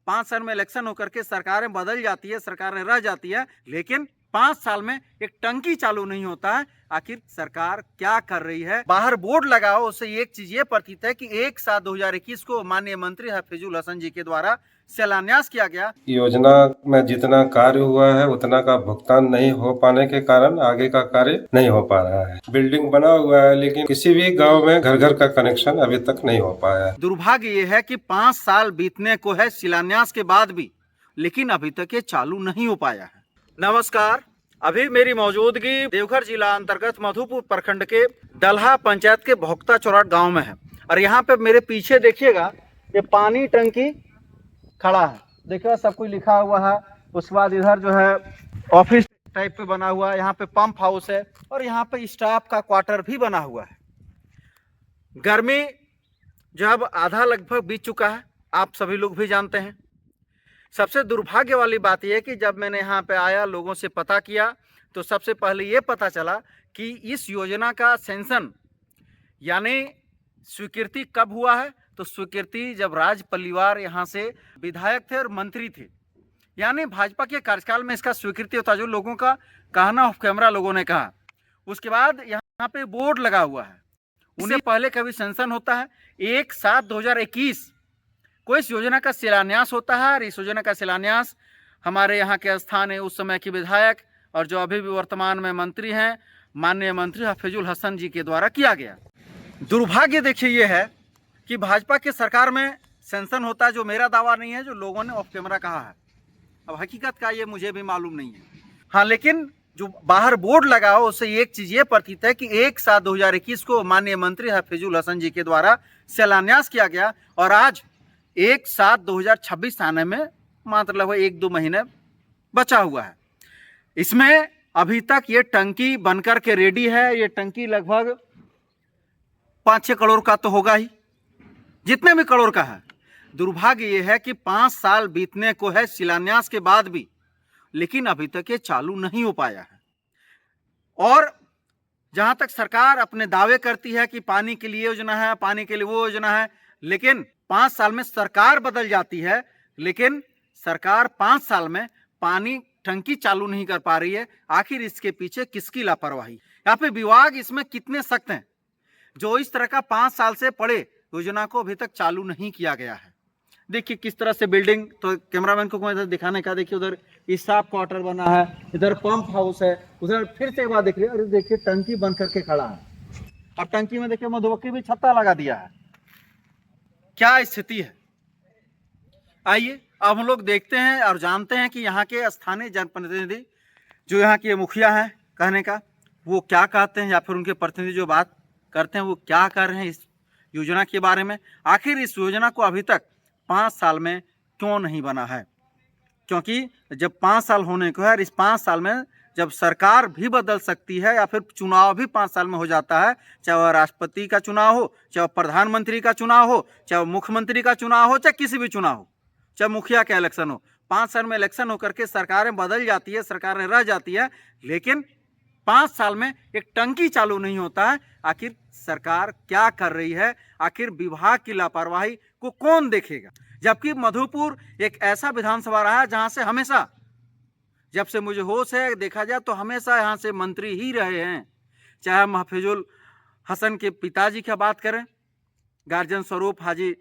5 साल में इलेक्शन होकर के सरकारें बदल जाती है, सरकारें रह जाती है, लेकिन 5 साल में एक टंकी चालू नहीं होता है। आखिर सरकार क्या कर रही है? बाहर बोर्ड लगाओ, उससे एक चीज ये प्रतीत है कि 1/7/2021 को माननीय मंत्री हफीजुल हसन जी के द्वारा शिलान्यास किया गया। योजना में जितना कार्य हुआ है उतना का भुगतान नहीं हो पाने के कारण आगे का कार्य नहीं हो पा रहा है। बिल्डिंग बना हुआ है लेकिन किसी भी गांव में घर घर का कनेक्शन अभी तक नहीं हो पाया है। दुर्भाग्य ये है कि 5 साल बीतने को है शिलान्यास के बाद भी, लेकिन अभी तक ये चालू नहीं हो पाया है। नमस्कार, अभी मेरी मौजूदगी देवघर जिला अंतर्गत मधुपुर प्रखंड के डलहा पंचायत के भोक्ता चौराट गांव में है और यहाँ पे मेरे पीछे देखिएगा ये पानी टंकी खड़ा है। देखिए सब कुछ लिखा हुआ है। उसके बाद इधर जो है ऑफिस टाइप पे बना हुआ है, यहाँ पे पंप हाउस है और यहाँ पे स्टाफ का क्वार्टर भी बना हुआ है। गर्मी जो अब आधा लगभग बीत चुका है, आप सभी लोग भी जानते हैं। सबसे दुर्भाग्य वाली बात यह है कि जब मैंने यहाँ पे आया, लोगों से पता किया, तो सबसे पहले ये पता चला कि इस योजना का सेंशन यानी स्वीकृति कब हुआ है। तो स्वीकृति जब राज परिवार यहाँ से विधायक थे और मंत्री थे, यानी भाजपा के कार्यकाल में इसका स्वीकृति होता, जो लोगों का कहना ऑफ कैमरा लोगों ने कहा। उसके बाद यहाँ पे बोर्ड लगा हुआ है, उन्हें पहले कभी सेंशन होता है 1/7/2021 को इस योजना का शिलान्यास होता है। और इस योजना का शिलान्यास हमारे यहाँ के स्थानीय उस समय के विधायक और जो अभी भी वर्तमान में मंत्री हैं, माननीय मंत्री हफीजुल हसन जी के द्वारा किया गया। दुर्भाग्य देखिए ये है कि भाजपा के सरकार में सेंशन होता है, जो मेरा दावा नहीं है, जो लोगों ने ऑफ कैमरा कहा है। अब हकीकत का ये मुझे भी मालूम नहीं है। हाँ, लेकिन जो बाहर बोर्ड लगाओ, उससे एक चीज ये प्रतीत है कि 1/7/2021 को माननीय मंत्री हफीजुल हसन जी के द्वारा शिलान्यास किया गया और आज 1/7/2026 आने में मात्र लगभग 1-2 महीने बचा हुआ है। इसमें अभी तक ये टंकी बनकर के रेडी है। ये टंकी लगभग 5-6 करोड़ का तो होगा ही, जितने भी करोड़ का है। दुर्भाग्य ये है कि 5 साल बीतने को है शिलान्यास के बाद भी, लेकिन अभी तक ये चालू नहीं हो पाया है। और जहां तक सरकार अपने दावे करती है कि पानी के लिए योजना है, पानी के लिए वो योजना है, लेकिन 5 साल में सरकार बदल जाती है, लेकिन सरकार 5 साल में पानी टंकी चालू नहीं कर पा रही है। आखिर इसके पीछे किसकी लापरवाही? यहाँ पे विभाग इसमें कितने सख्त हैं, जो इस तरह का 5 साल से पड़े योजना को अभी तक चालू नहीं किया गया है। देखिए किस तरह से बिल्डिंग, तो कैमरामैन को इधर दिखाने का, देखिए उधर स्टाफ क्वार्टर बना है, इधर पंप हाउस है, उधर फिर से एक बार देखिए, अरे देखिए टंकी बन करके खड़ा है। अब टंकी में देखिए मधुमक्खी भी छत्ता लगा दिया है। क्या स्थिति है? आइए अब हम लोग देखते हैं और जानते हैं कि यहाँ के स्थानीय जनप्रतिनिधि जो यहाँ के मुखिया हैं कहने का, वो क्या कहते हैं, या फिर उनके प्रतिनिधि जो बात करते हैं वो क्या कर रहे हैं इस योजना के बारे में। आखिर इस योजना को अभी तक 5 साल में क्यों नहीं बना है? क्योंकि जब 5 साल होने को है, इस 5 साल में जब सरकार भी बदल सकती है या फिर चुनाव भी 5 साल में हो जाता है, चाहे वह राष्ट्रपति का चुनाव हो, चाहे प्रधानमंत्री का चुनाव हो, चाहे मुख्यमंत्री का चुनाव हो, चाहे किसी भी चुनाव हो, चाहे मुखिया का इलेक्शन हो, 5 साल में इलेक्शन होकर के सरकारें बदल जाती है, सरकारें रह जाती है, लेकिन 5 साल में एक टंकी चालू नहीं होता है। आखिर सरकार क्या कर रही है? आखिर विभाग की लापरवाही को कौन देखेगा? जबकि मधुपुर एक ऐसा विधानसभा रहा है जहां से हमेशा, जब से मुझे होश है, देखा जाए तो हमेशा यहाँ से मंत्री ही रहे हैं। चाहे हम हफीजुल हसन के पिताजी की बात करें, गार्जियन स्वरूप हाजी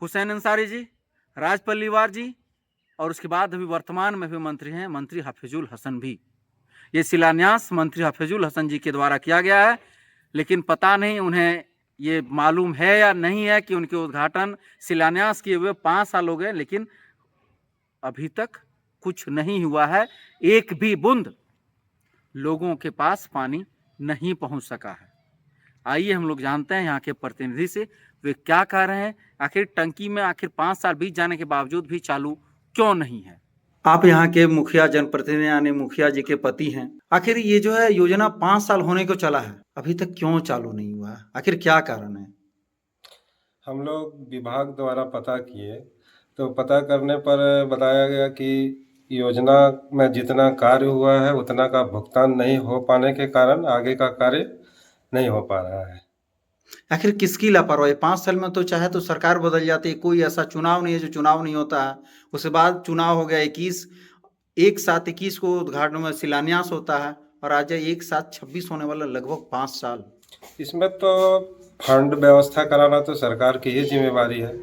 हुसैन अंसारी जी, राज परिवार जी, और उसके बाद अभी वर्तमान में भी मंत्री हैं मंत्री हफीजुल हसन भी। ये शिलान्यास मंत्री हफीजुल हसन जी के द्वारा किया गया है, लेकिन पता नहीं उन्हें ये मालूम है या नहीं है कि उनके उद्घाटन शिलान्यास किए हुए 5 साल हो गए, लेकिन अभी तक कुछ नहीं हुआ है। एक भी बूंद लोगों के पास पानी नहीं पहुंच सका है। आइए हम लोग जानते हैं यहाँ के प्रतिनिधि से, वे क्या कह रहे हैं। आखिर टंकी में आखिर 5 साल बीत जाने के बावजूद भी चालू क्यों नहीं है? आप यहाँ के मुखिया जनप्रतिनिधि यानी मुखिया जी के पति हैं, आखिर ये जो है योजना 5 साल होने को चला है, अभी तक क्यों चालू नहीं हुआ है? आखिर क्या कारण है? हम लोग विभाग द्वारा पता किए तो पता करने पर बताया गया कि योजना में जितना कार्य हुआ है उतना का भुगतान नहीं हो पाने के कारण आगे का कार्य नहीं हो पा रहा है। आखिर किसकी लापरवाही? 5 साल में तो चाहे तो सरकार बदल जाती है, कोई ऐसा चुनाव नहीं है जो चुनाव नहीं होता है। उसके बाद चुनाव हो गया 21, एक साथ 21 को उद्घाटन में शिलान्यास होता है और आज एक साथ 26 होने वाला, लगभग 5 साल। इसमें तो फंड व्यवस्था कराना तो सरकार की ही जिम्मेवारी है,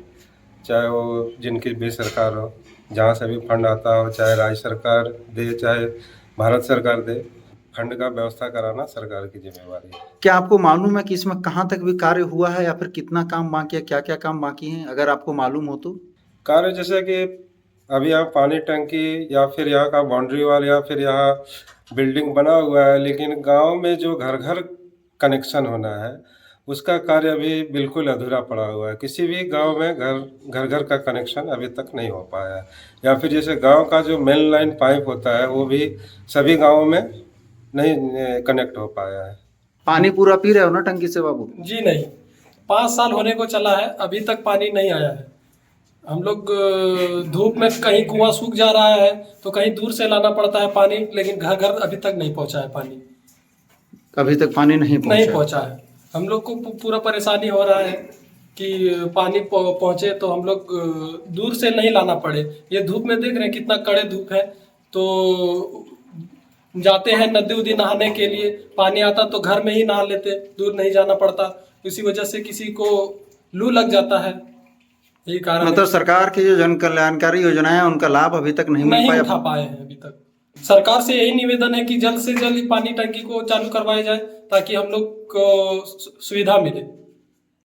चाहे वो जिनकी भी सरकार हो, जहाँ से भी फंड आता हो, चाहे राज्य सरकार दे चाहे भारत सरकार दे, फंड का व्यवस्था कराना सरकार की जिम्मेवारी है। क्या आपको मालूम है कि इसमें कहाँ तक भी कार्य हुआ है या फिर कितना काम बाकी है, क्या-क्या काम बाकी हैं, अगर आपको मालूम हो तो? कार्य जैसे कि अभी यहाँ पानी टंकी या फिर यहाँ का बाउंड्री वॉल या फिर यहाँ बिल्डिंग बना हुआ है, लेकिन गांव में जो घर घर कनेक्शन होना है उसका कार्य अभी बिल्कुल अधूरा पड़ा हुआ है। किसी भी गांव में घर घर का कनेक्शन अभी तक नहीं हो पाया है। या फिर जैसे गांव का जो मेन लाइन पाइप होता है वो भी सभी गाँवों में नहीं कनेक्ट हो पाया है। पानी पूरा पी रहे हो ना टंकी से बाबू? जी नहीं, 5 साल होने को चला है, अभी तक पानी नहीं आया है। हम लोग धूप में कहीं कुआं सूख जा रहा है तो कहीं दूर से लाना पड़ता है पानी, लेकिन घर घर अभी तक नहीं पहुंचा है पानी। अभी तक पानी नहीं पहुंचा है। हम लोग को पूरा परेशानी हो रहा है कि पानी पहुंचे तो हम लोग दूर से नहीं लाना पड़े। ये धूप में देख रहे हैं कितना कड़े धूप है, तो जाते हैं नदी उदी नहाने के लिए, पानी आता तो घर में ही नहा लेते, दूर नहीं जाना पड़ता। इसी वजह से किसी को लू लग जाता है, यही कारण मतलब सरकार की जो जन कल्याणकारी योजनाएं हैं उनका लाभ अभी तक नहीं उठा पाए हैं अभी तक। सरकार से यही निवेदन है कि जल्द से जल्द पानी टंकी को चालू करवाया जाए ताकि हम लोग को सुविधा मिले।